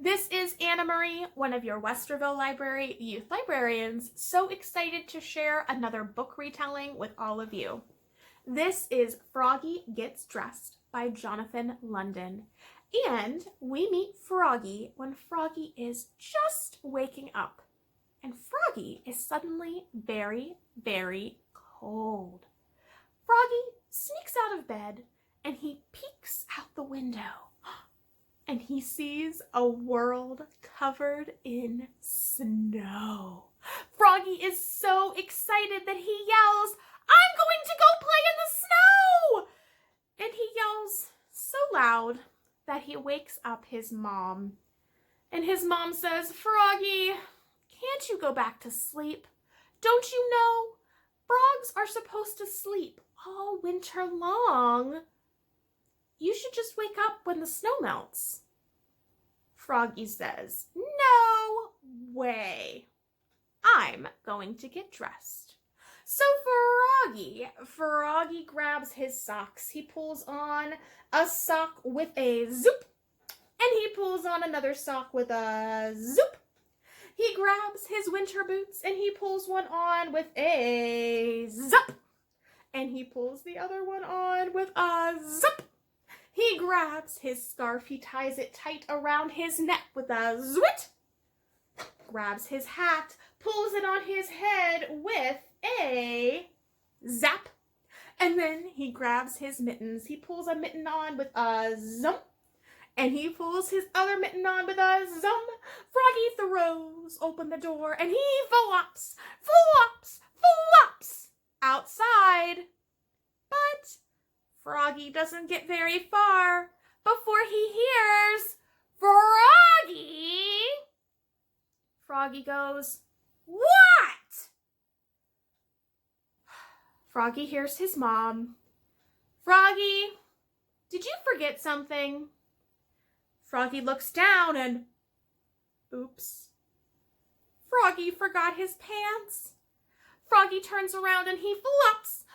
This is Annamarie, one of your Westerville Library youth librarians, so excited to share another book retelling with all of you. This is Froggy Gets Dressed by Jonathan London, and we meet Froggy when Froggy is just waking up, and Froggy is suddenly very, very cold. Froggy sneaks out of bed and he peeks out the window. And he sees a world covered in snow. Froggy is so excited that he yells, "I'm going to go play in the snow!" And he yells so loud that he wakes up his mom. And his mom says, "Froggy, can't you go back to sleep? Don't you know? Frogs are supposed to sleep all winter long. You should just wake up when the snow melts." Froggy says, "No way. I'm going to get dressed." So Froggy grabs his socks. He pulls on a sock with a zoop, and he pulls on another sock with a zoop. He grabs his winter boots, and he pulls one on with a zup, and he pulls the other one on with a zup. He grabs his scarf, he ties it tight around his neck with a zwit, grabs his hat, pulls it on his head with a zap, and then he grabs his mittens. He pulls a mitten on with a zump, and he pulls his other mitten on with a zum. Froggy throws open the door, and he flops outside. But Froggy doesn't get very far before he hears Froggy. Froggy goes, "What?" Froggy hears his mom. "Froggy, did you forget something?" Froggy looks down and, oops. Froggy forgot his pants. Froggy turns around and he flops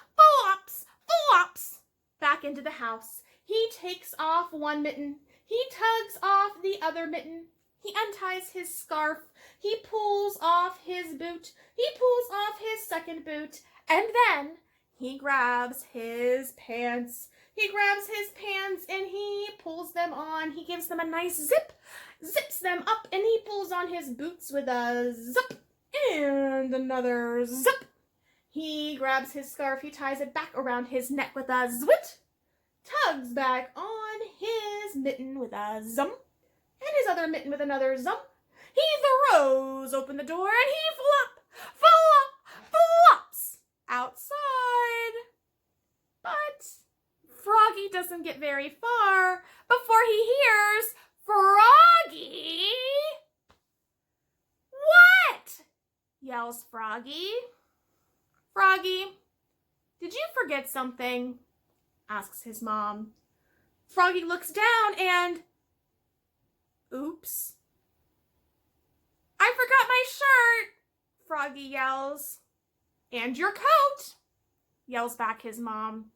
back into the house. He takes off one mitten. He tugs off the other mitten. He unties his scarf. He pulls off his boot. He pulls off his second boot. And then he grabs his pants. He grabs his pants and he pulls them on. He gives them a nice zip, zips them up, and he pulls on his boots with a zip and another zip. He grabs his scarf, he ties it back around his neck with a zwit, tugs back on his mitten with a zum, and his other mitten with another zum. He throws open the door and he flops outside. But Froggy doesn't get very far before he hears Froggy. "What?" yells Froggy. "Froggy, did you forget something?" asks his mom. Froggy looks down and, oops. "I forgot my shirt," Froggy yells. "And your coat," yells back his mom.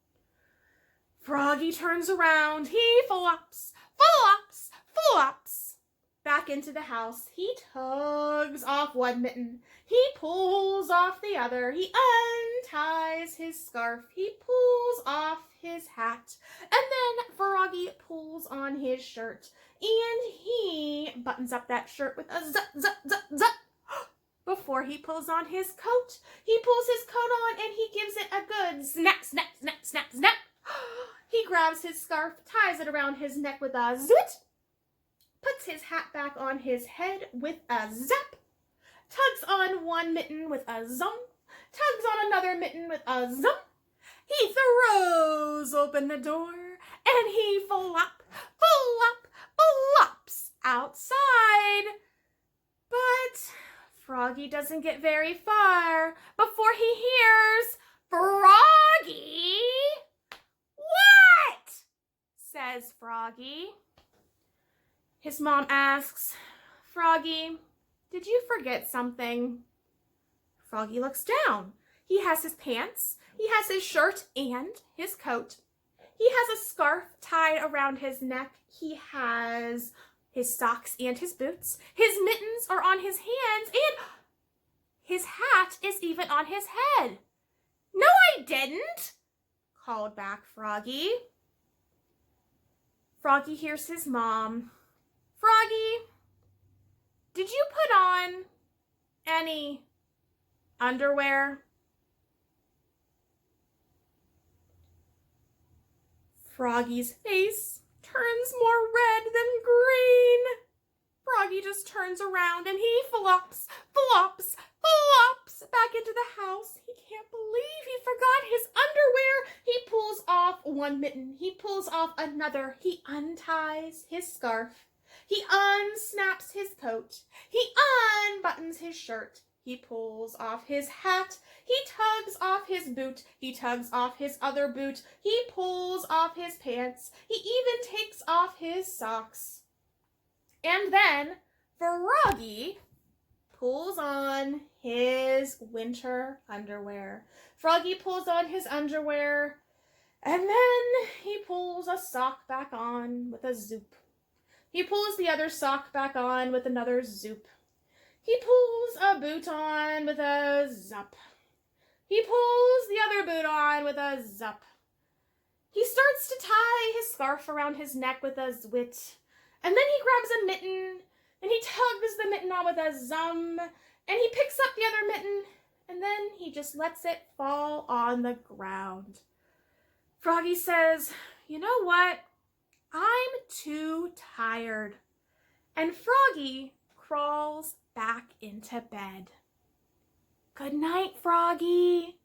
Froggy turns around. He flops back into the house. He tugs off one mitten. He pulls off the other. He unties his scarf. He pulls off his hat. And then Froggy pulls on his shirt. And he buttons up that shirt with a zup. Before he pulls on his coat, he pulls his coat on and he gives it a good snap. He grabs his scarf, ties it around his neck with a zoot, puts his hat back on his head with a zap, tugs on one mitten with a zum, tugs on another mitten with a zum. He throws open the door and he flops outside. But Froggy doesn't get very far before he hears Froggy. "What?" says Froggy. His mom asks, "Froggy, did you forget something?" Froggy looks down. He has his pants, he has his shirt and his coat. He has a scarf tied around his neck. He has his socks and his boots. His mittens are on his hands, and his hat is even on his head. No, I didn't, called back Froggy. Froggy hears his mom. Froggy, did you put on any underwear? Froggy's face turns more red than green. Froggy just turns around and he flops back into the house. He can't believe he forgot his underwear. He pulls off one mitten. He pulls off another. He unties his scarf. He unsnaps his coat. He unbuttons his shirt. He pulls off his hat. He tugs off his boot. He tugs off his other boot. He pulls off his pants. He even takes off his socks. And then Froggy pulls on his winter underwear. Froggy pulls on his underwear, and then he pulls a sock back on with a zoop. He pulls the other sock back on with another zoop. He pulls a boot on with a zup. He pulls the other boot on with a zup. He starts to tie his scarf around his neck with a zwit. And then he grabs a mitten, and he tugs the mitten on with a zum, and he picks up the other mitten, and then he just lets it fall on the ground. Froggy says, "You know what? I'm too tired." And Froggy crawls back into bed. "Good night, Froggy,"